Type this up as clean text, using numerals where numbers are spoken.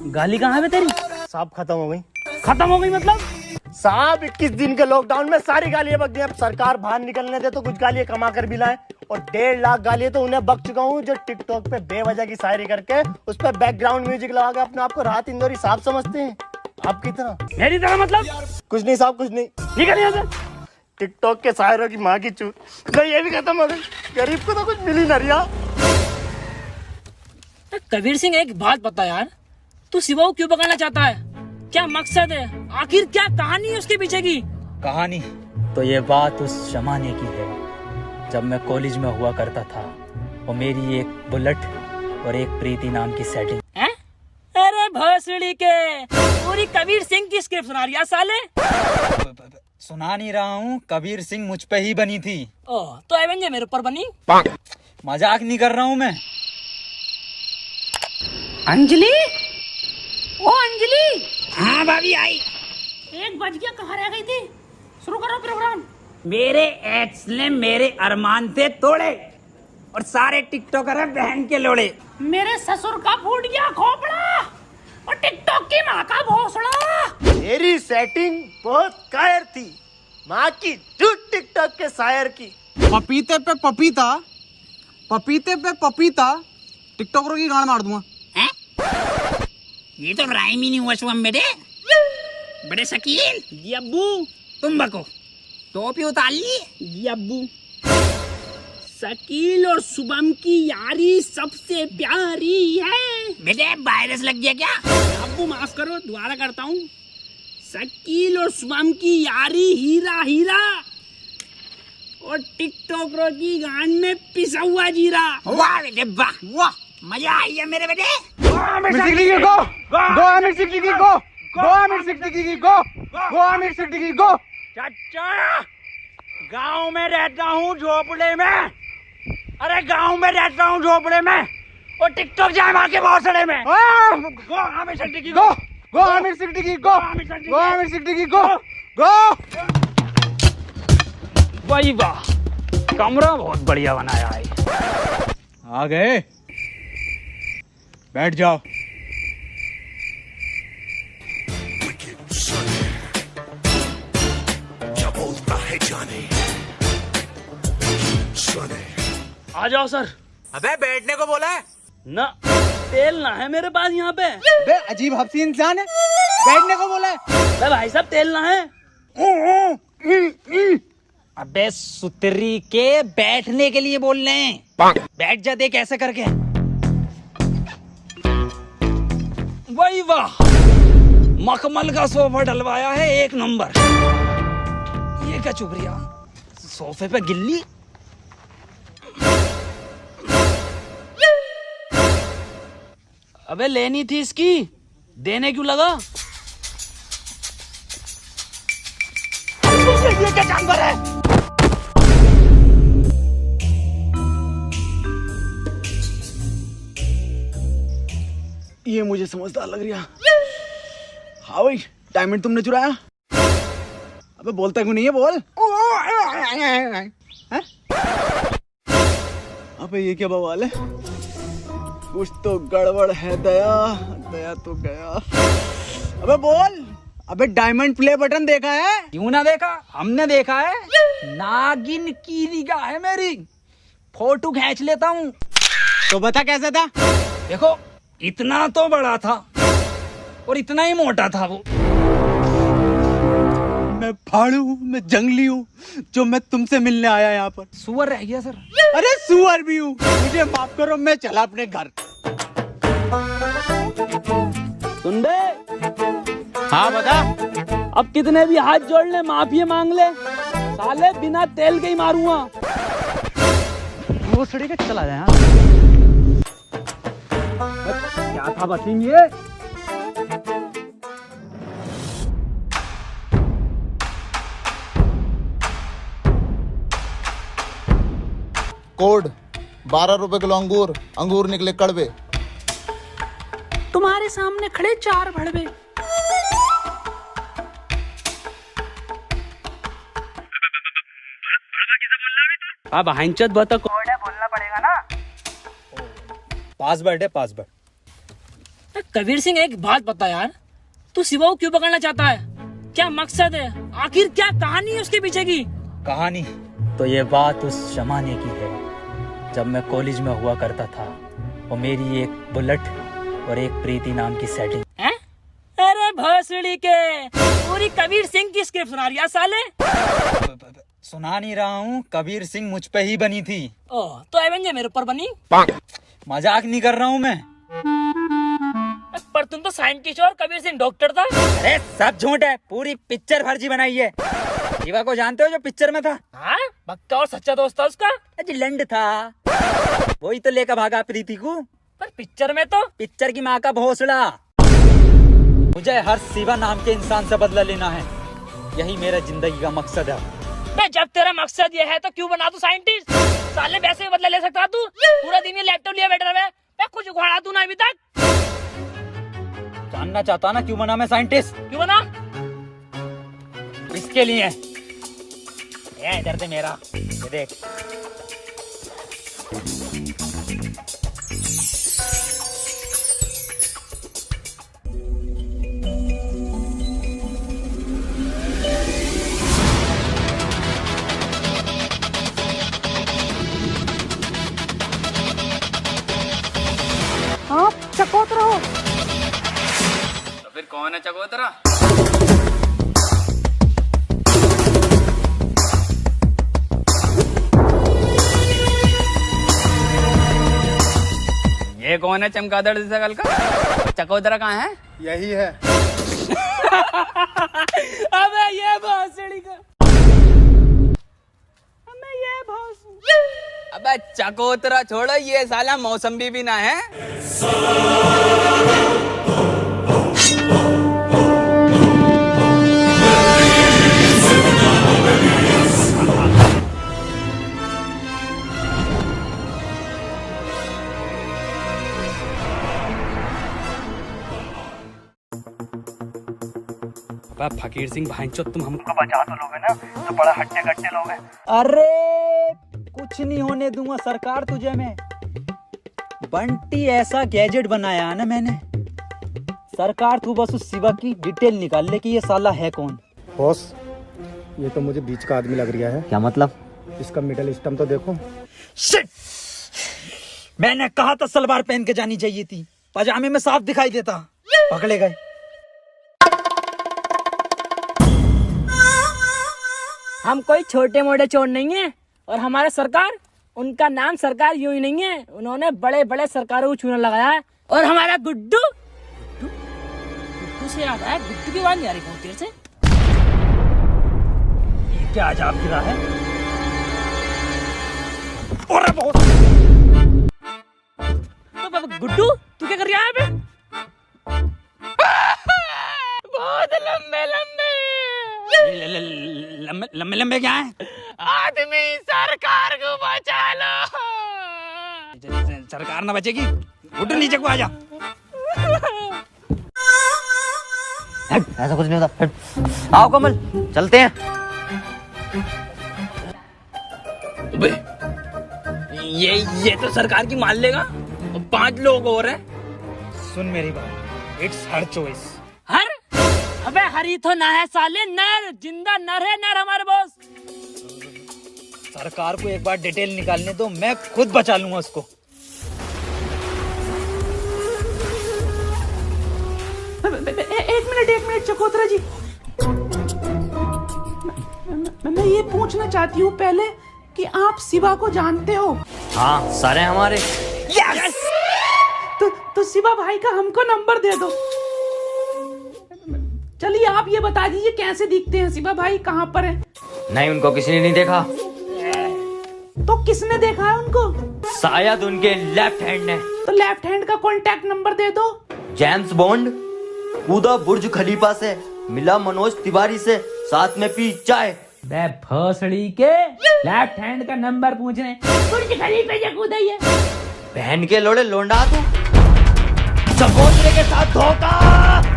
गाली कहाँ है तेरी? साहब खत्म हो गई। खत्म हो गई मतलब? साहब 21 दिन के लॉकडाउन में सारी गालियां बक गई। अब सरकार बाहर निकलने दे तो कुछ गालियां कमा कर भी लाए, और 1.5 लाख गालियां तो उन्हें बक चुका हूँ जो टिकटॉक पे बेवजह की शायरी करके उस पर बैकग्राउंड म्यूजिक लगा के अपने आप को राहत इंदौरी साहब समझते हैं। आपकी तरह, मेरी तरह मतलब? कुछ नहीं साहब, कुछ नहीं। निकल यहाँ से। टिकटॉक के शायरों की माँ की चूत, तो ये भी खत्म हो गई। गरीब को तो कुछ मिल ही ना रिया। कबीर सिंह, एक बात बता यार, तू शिवा को क्यों पकाना चाहता है? क्या मकसद है? आखिर क्या कहानी है उसके पीछे की? कहानी तो ये बात उस जमाने की है जब मैं कॉलेज में हुआ करता था, और मेरी एक बुलेट और एक प्रीति नाम की सेटिंग। अरे भोसड़ी के, पूरी कबीर सिंह की स्क्रिप्ट सुना रही है साले। सुना नहीं रहा हूँ, कबीर सिंह मुझ पे ही बनी थी। ओह, तो एवेंजर मेरे ऊपर बनी? मजाक नहीं कर रहा हूँ मैं। अंजलि, ओ अंजलि। हाँ भाभी आई। 1 बज गया, कहाँ रह गई थी? शुरू करो प्रोग्राम। मेरे एक्स ने मेरे अरमान थे तोड़े, और सारे टिकटॉकर है बहन के लोड़े। मेरे ससुर का फूट गया खोपड़ा, और टिकटॉक की माँ का भोसड़ा। मेरी सेटिंग बहुत कायर थी, माँ की झूठ टिकटॉक के शायर की। पपीते पे पपीता, पपीते पे पपीता, टिकटॉकरों की गांड मार दूंगा। हैं? ये तो राइम ही नहीं हुआ शुभम बेटे। बड़े शकील जी अब्बू, तुम बको। टोपी उतार ली जी अब्बू। शकील और शुभम की यारी सबसे प्यारी है। बेटे वायरस लग गया क्या? अब्बू माफ करो, दोबारा करता हूँ। शकील और शुभम की यारी हीरा हीरा, और टिकटॉकरों की गांड में पिसा हुआ जीरा। वाह बेटे वाह वाह, मजा आई है मेरे बेटे। चाचा, गांव में रहता हूँ झोपड़े में। अरे गांव में रहता हूँ झोपड़े में, और टिकटॉक जाए मार के भोसड़े में। गो आमिर सिद्दीकी गो, गो आमिर सिद्दीकी गो, गो आमिर सिद्दीकी गो, गो। वाह वाह, कमरा बहुत बढ़िया बनाया है। आ गए, बैठ जाओ। आ जाओ सर। अबे बैठने को बोला है ना, तेल ना है मेरे पास यहाँ पे। बे अजीब हफ्सी इंसान है, बैठने को बोला है। अरे भाई साहब, तेल ना है। अबे सुतरी के, बैठने के लिए बोल रहे हैं। बैठ जा, देख ऐसे करके। वही वाह, मखमल का सोफा डलवाया है, 1 नंबर। ये क्या चुभ रिया, सोफे पे गिल्ली। अबे लेनी थी इसकी, देने क्यों लगा? ये क्या जानवर है? ये मुझे समझदार लग रहा। हाँ भाई, डायमंड तुमने चुराया? अबे बोलता क्यों नहीं है, बोल। हैं? अबे ये क्या बवाल है? कुछ तो गड़बड़ है दया, दया तो गया। अबे बोल। अबे डायमंड प्ले बटन देखा है? क्यों ना देखा, हमने देखा है। नागिन की निगाह है मेरी, फोटो खींच लेता हूँ। तो बता कैसा था? देखो, इतना तो बड़ा था और इतना ही मोटा था वो। मैं फाड़ू हूँ, मैं जंगली हूँ, जो मैं तुमसे मिलने आया यहाँ पर। सुअर रह गया सर। अरे सुअर भी हूँ, मुझे माफ करो, मैं चला अपने घर। सुन दे। हाँ बता। अब कितने भी हाथ जोड़ ले, माफी मांग ले, साले बिना तेल के ही मारूंगा। वो सड़ी के चला जाए। क्या था बसीम ये? कोड 12 रुपए किलो अंगूर, अंगूर निकले कड़वे। तुम्हारे सामने खड़े 4 भड़वे। अब हंचत बता, कोड है, बोलना पड़ेगा ना। पासवर्ड है, पासवर्ड। कबीर सिंह, एक बात बता यार, तू शिवा को क्यों पकड़ना चाहता है? क्या मकसद है? आखिर क्या कहानी है उसके पीछे की? कहानी तो ये बात उस जमाने की है जब मैं कॉलेज में हुआ करता था और मेरी एक बुलेट और एक प्रीति नाम की सेटिंग। हैं? अरे भोसड़ी के, पूरी कबीर सिंह की स्क्रिप्ट सुना रही है साले। सुना नहीं रहा हूँ, कबीर सिंह मुझ पे ही बनी थी। ओह, तो एवेंजर मेरे ऊपर बनी? मजाक नहीं कर रहा हूँ मैं। पर तुम तो साइंटिस्ट और कबीर सिंह डॉक्टर था। अरे सब झूठ है, पूरी पिक्चर फर्जी बनाई है। शिवा को जानते हो जो पिक्चर में था? हाँ, पक्का और सच्चा दोस्त था उसका। लंड था, वही तो लेकर भागा प्रीति को। पर पिक्चर में तो पिक्चर की माँ का भोसड़ा। मुझे हर शिवा नाम के इंसान से बदला लेना है, यही मेरा जिंदगी का मकसद है। जब तेरा मकसद ये है तो क्यों बना तू साइंटिस्ट? साले वैसे ही बदला ले सकता तू। पूरा दिन ये लैपटॉप लिया बैठा है, मैं कुछ उखाड़ा तू ना अभी तक। जानना चाहता ना क्यों बना मैं साइंटिस्ट? क्यों बना? इसके लिए। ये इधर से मेरा, ये देख। आप चकोतरा हो? तो फिर कौन है चकोतरा? ये कौन है चमगादड़ जैसा कल का? चकोतरा कहाँ है? यही है। अबे ये भोसड़ी का। अबे चकोतरा छोड़ो, ये साला मौसम्बी भी ना है। फकीर सिंह भाईचोद, तुम हमको बचा तो लोगे ना? तो बड़ा हट्टे कट्टे लोग हैं। अरे कुछ नहीं होने दूंगा सरकार तुझे मैं। बंटी ऐसा गैजेट बनाया है ना मैंने, सरकार तू बस उस शिवा की डिटेल निकाल ले कि ये साला है कौन। बॉस, ये तो मुझे बीच का आदमी लग रहा है। क्या मतलब? इसका मिडल स्टम तो देखो। शिट! मैंने कहा था सलवार पहन के जानी चाहिए थी, पजामे में साफ दिखाई देता। पकड़े गए। हम कोई छोटे मोटे चोर नहीं है, और हमारे सरकार, उनका नाम सरकार यूं ही नहीं है, उन्होंने बड़े बड़े सरकारों को चूना लगाया है। और हमारा गुड्डू, गुड्डू से याद आया, गुड्डू की बात नहीं आ रही बहुत देर से। ये क्या अजाब गिरा है? अरे बहुत। तो बाबा गुड्डू, तू क्या कर रहा है बे? बहुत लंबे लंबे लंबे लंबे लंबे क्या है? आदमी, सरकार को बचा लो। सरकार ना बचेगी। उठ नीचे को आजा। ऐसा कुछ नहीं होता। आओ कमल, चलते हैं। ये तो सरकार की मान लेगा। 5 लोग और हैं। सुन मेरी बात, इट्स हर चॉइस। हर? अबे हरी तो ना है साले, नर, जिंदा नर है, नर हमारे बॉस। सरकार को एक बार डिटेल निकालने दो, मैं खुद बचा लूंगा उसको। एक मिनट चकोतरा जी, मैं ये पूछना चाहती हूँ पहले कि आप शिवा को जानते हो? हाँ, सारे हमारे। यस! तो शिवा भाई का हमको नंबर दे दो। चलिए आप ये बता दीजिए कैसे दिखते हैं शिवा भाई, कहाँ पर है? नहीं, उनको किसी ने नहीं देखा। तो किसने देखा है उनको? शायद उनके लेफ्ट हैंड ने। तो लेफ्ट हैंड का कांटेक्ट नंबर दे दो। जेम्स बॉन्ड कूदा बुर्ज खलीफा से, मिला मनोज तिवारी से, साथ में पी चाय। बे भोसड़ी के, लेफ्ट हैंड का नंबर पूछने बुर्ज खलीफा से कूदा ही है। बहन के लोड़े लोंडा तू। चकोतरे के साथ धोखा।